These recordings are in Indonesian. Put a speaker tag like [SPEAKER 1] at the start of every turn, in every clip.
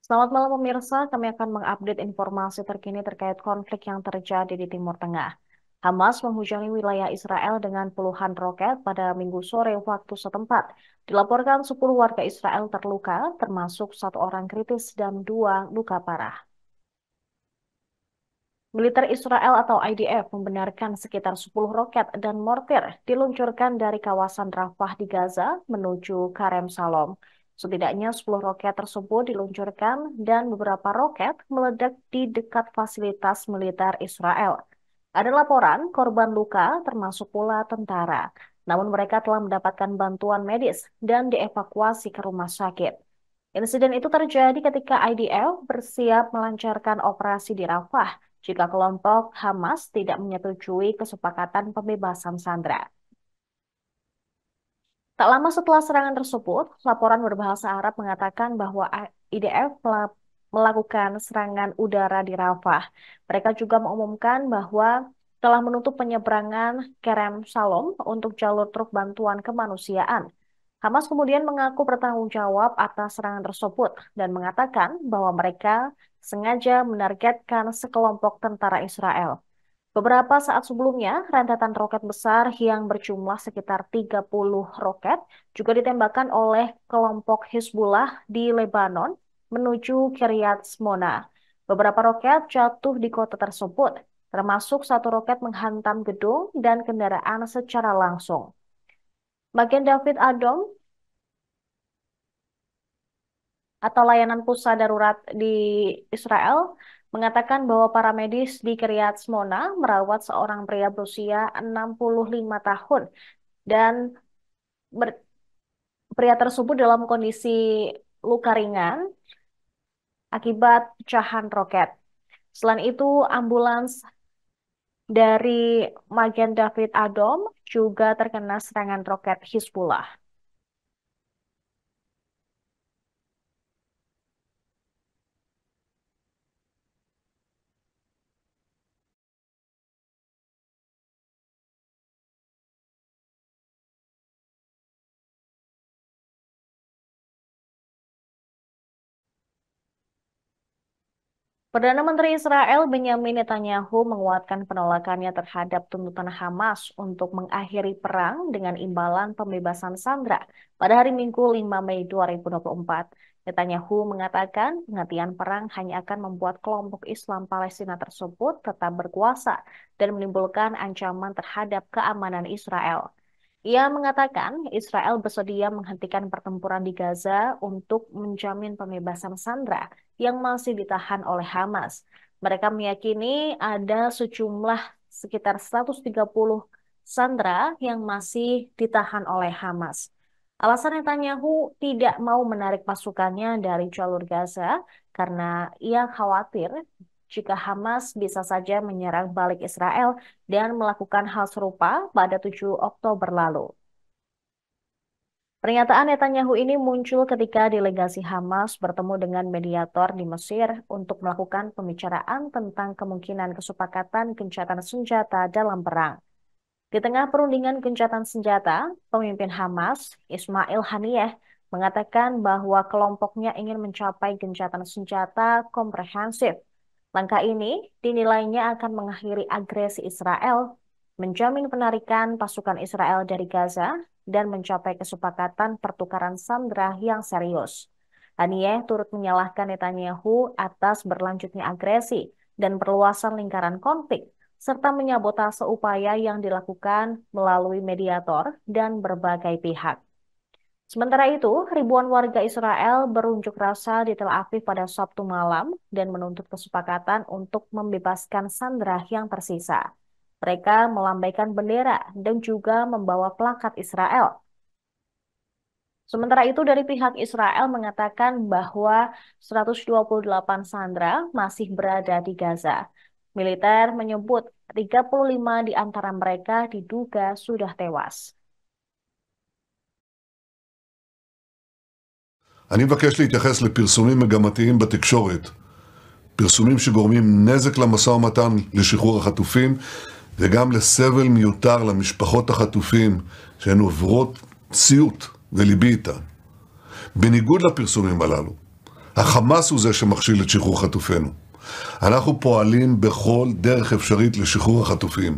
[SPEAKER 1] Selamat malam pemirsa, kami akan mengupdate informasi terkini terkait konflik yang terjadi di Timur Tengah. Hamas menghujani wilayah Israel dengan puluhan roket pada Minggu sore waktu setempat. Dilaporkan 10 warga Israel terluka, termasuk satu orang kritis dan dua luka parah. Militer Israel atau IDF membenarkan sekitar 10 roket dan mortir diluncurkan dari kawasan Rafah di Gaza menuju Karem Shalom. Setidaknya 10 roket tersebut diluncurkan dan beberapa roket meledak di dekat fasilitas militer Israel. Ada laporan korban luka termasuk pula tentara, namun mereka telah mendapatkan bantuan medis dan dievakuasi ke rumah sakit. Insiden itu terjadi ketika IDF bersiap melancarkan operasi di Rafah jika kelompok Hamas tidak menyetujui kesepakatan pembebasan sandera. Tak lama setelah serangan tersebut, laporan berbahasa Arab mengatakan bahwa IDF melakukan serangan udara di Rafah. Mereka juga mengumumkan bahwa telah menutup penyeberangan Kerem Shalom untuk jalur truk bantuan kemanusiaan. Hamas kemudian mengaku bertanggung jawab atas serangan tersebut dan mengatakan bahwa mereka sengaja menargetkan sekelompok tentara Israel. Beberapa saat sebelumnya, rentetan roket besar yang berjumlah sekitar 30 roket juga ditembakkan oleh kelompok Hizbullah di Lebanon menuju Kiryat Shmona. Beberapa roket jatuh di kota tersebut, termasuk satu roket menghantam gedung dan kendaraan secara langsung. Bagian David Adom atau layanan pusat darurat di Israel mengatakan bahwa para medis di Kiryat Shmona merawat seorang pria berusia 65 tahun dan pria tersebut dalam kondisi luka ringan akibat pecahan roket. Selain itu, ambulans dari Magen David Adom juga terkena serangan roket Hizbullah. Perdana Menteri Israel Benyamin Netanyahu menguatkan penolakannya terhadap tuntutan Hamas untuk mengakhiri perang dengan imbalan pembebasan sandera pada hari Minggu 5 Mei 2024. Netanyahu mengatakan penghentian perang hanya akan membuat kelompok Islam Palestina tersebut tetap berkuasa dan menimbulkan ancaman terhadap keamanan Israel. Ia mengatakan Israel bersedia menghentikan pertempuran di Gaza untuk menjamin pembebasan sandera yang masih ditahan oleh Hamas. Mereka meyakini ada sejumlah sekitar 130 sandera yang masih ditahan oleh Hamas. Alasan Netanyahu tidak mau menarik pasukannya dari jalur Gaza karena ia khawatir jika Hamas bisa saja menyerang balik Israel dan melakukan hal serupa pada 7 Oktober lalu. Pernyataan Netanyahu ini muncul ketika delegasi Hamas bertemu dengan mediator di Mesir untuk melakukan pembicaraan tentang kemungkinan kesepakatan gencatan senjata dalam perang. Di tengah perundingan gencatan senjata, pemimpin Hamas, Ismail Haniyeh, mengatakan bahwa kelompoknya ingin mencapai gencatan senjata komprehensif. Langkah ini dinilainya akan mengakhiri agresi Israel, menjamin penarikan pasukan Israel dari Gaza, dan mencapai kesepakatan pertukaran sandera yang serius. Haniyeh turut menyalahkan Netanyahu atas berlanjutnya agresi dan perluasan lingkaran konflik, serta menyabotase upaya yang dilakukan melalui mediator dan berbagai pihak. Sementara itu, ribuan warga Israel berunjuk rasa di Tel Aviv pada Sabtu malam dan menuntut kesepakatan untuk membebaskan sandera yang tersisa. Mereka melambaikan bendera dan juga membawa plakat Israel. Sementara itu, dari pihak Israel mengatakan bahwa 128 sandera masih berada di Gaza. Militer menyebut 35 di antara mereka diduga sudah tewas.
[SPEAKER 2] אני מבקש להתייחס לפרסומים מגמתיים בתקשורת, פרסומים שגורמים נזק למשא ומתן לשחרור החטופים וגם לסבל מיותר למשפחות החטופים שהן עוברות סיוט וליבי איתן. בניגוד לפרסומים הללו, החמאס הוא זה שמכשיל את שחרור חטופינו. אנחנו פועלים בכל דרך אפשרית לשחרור החטופים.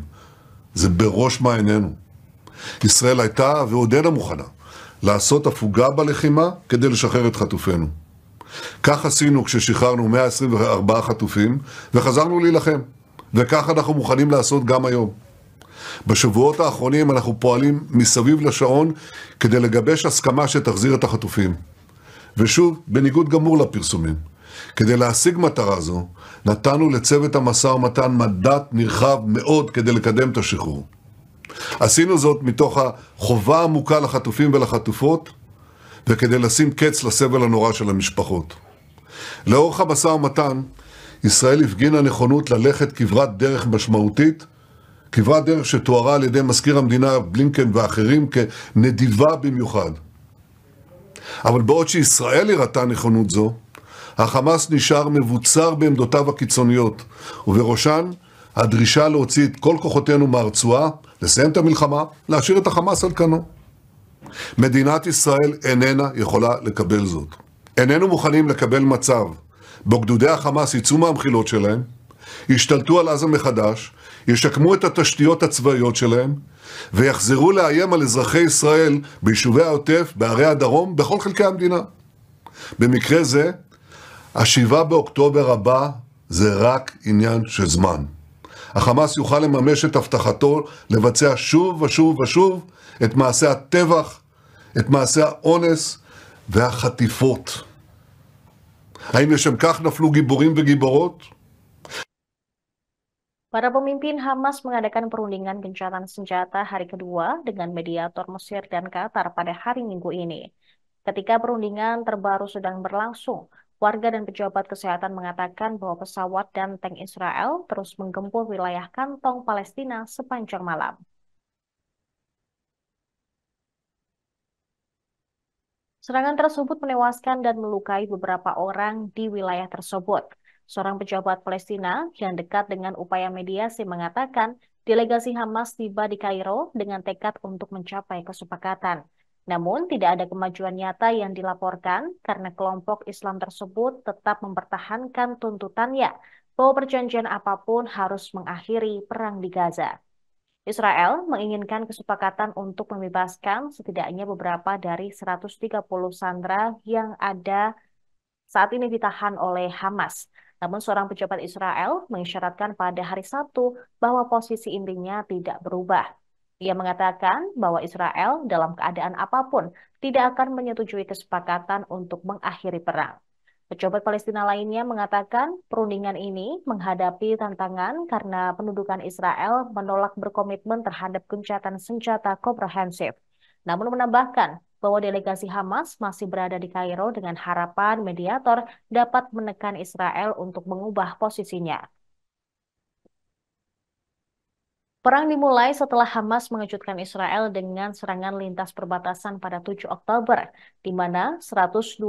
[SPEAKER 2] זה בראש מעיינינו. ישראל הייתה ועודנה מוכנה לעשות הפוגה בלחימה כדי לשחרר את חטופינו. כך עשינו כששחררנו 124 חטופים וחזרנו להילחם. וכך אנחנו מוכנים לעשות גם היום. בשבועות האחרונים אנחנו פועלים מסביב לשעון כדי לגבש הסכמה שתחזיר את החטופים. ושוב, בניגוד גמור לפרסומים. כדי להשיג מטרה זו, נתנו לצוות המשא ומתן מנדט נרחב מאוד כדי לקדם את השחרור. עשינו זאת מתוך החובה העמוקה לחטופים ולחטופות, וכדי לשים קץ לסבל הנורא של המשפחות. לאורך המשא ומתן, ישראל הפגינה נכונות ללכת כברת דרך משמעותית, כברת דרך שתוארה על ידי מזכיר המדינה בלינקן ואחרים כנדיבה במיוחד. אבל בעוד שישראל הראתה נכונות זו, החמאס נשאר מבוצר בעמדותיו הקיצוניות, ובראשן הדרישה להוציא את כל כוחותינו מהרצועה, לסיים את המלחמה, להשאיר את החמאס על כנו. מדינת ישראל איננה יכולה לקבל זאת. איננו מוכנים לקבל מצב בו גדודי החמאס יצאו מהמחילות שלהם, ישתלטו על עזה מחדש, ישקמו את התשתיות הצבאיות שלהם, ויחזרו לאיים על אזרחי ישראל ביישובי העוטף, בערי הדרום, בכל חלקי המדינה. במקרה זה, ה7 באוקטובר הבא זה רק עניין של זמן. החמאס יוכל לממש את הבטחתו לבצע שוב ושוב ושוב את מעשי הטבח, את מעשי האונס והחטיפות. האם לשם כך נפלו גיבורים וגיבורות?
[SPEAKER 1] Para pemimpin Hamas mengadakan perundingan gencatan senjata hari kedua dengan mediator Mesir dan Qatar pada hari Minggu ini. Ketika perundingan terbaru sedang berlangsung, warga dan pejabat kesehatan mengatakan bahwa pesawat dan tank Israel terus menggempur wilayah kantong Palestina sepanjang malam. Serangan tersebut menewaskan dan melukai beberapa orang di wilayah tersebut. Seorang pejabat Palestina yang dekat dengan upaya mediasi mengatakan delegasi Hamas tiba di Kairo dengan tekad untuk mencapai kesepakatan. Namun, tidak ada kemajuan nyata yang dilaporkan karena kelompok Islam tersebut tetap mempertahankan tuntutannya bahwa perjanjian apapun harus mengakhiri perang di Gaza. Israel menginginkan kesepakatan untuk membebaskan setidaknya beberapa dari 130 sandera yang ada saat ini ditahan oleh Hamas. Namun seorang pejabat Israel mengisyaratkan pada hari Sabtu bahwa posisi intinya tidak berubah. Ia mengatakan bahwa Israel dalam keadaan apapun tidak akan menyetujui kesepakatan untuk mengakhiri perang. Pejabat Palestina lainnya mengatakan perundingan ini menghadapi tantangan karena pendudukan Israel menolak berkomitmen terhadap gencatan senjata komprehensif. Namun menambahkan bahwa delegasi Hamas masih berada di Kairo dengan harapan mediator dapat menekan Israel untuk mengubah posisinya. Perang dimulai setelah Hamas mengejutkan Israel dengan serangan lintas perbatasan pada 7 Oktober, di mana 1.200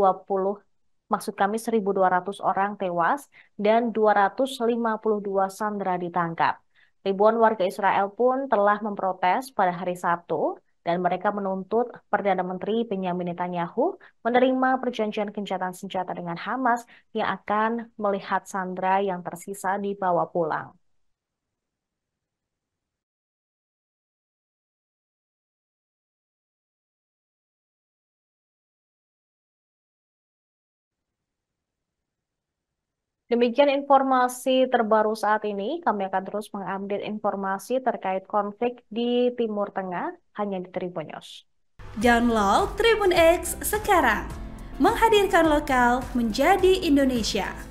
[SPEAKER 1] orang tewas dan 252 sandera ditangkap. Ribuan warga Israel pun telah memprotes pada hari Sabtu, dan mereka menuntut Perdana Menteri Benyamin Netanyahu menerima perjanjian gencatan senjata dengan Hamas yang akan melihat sandera yang tersisa dibawa pulang. Demikian informasi terbaru saat ini. Kami akan terus mengupdate informasi terkait konflik di Timur Tengah hanya di Tribun News.
[SPEAKER 3] Download Tribun X sekarang. Menghadirkan lokal menjadi Indonesia.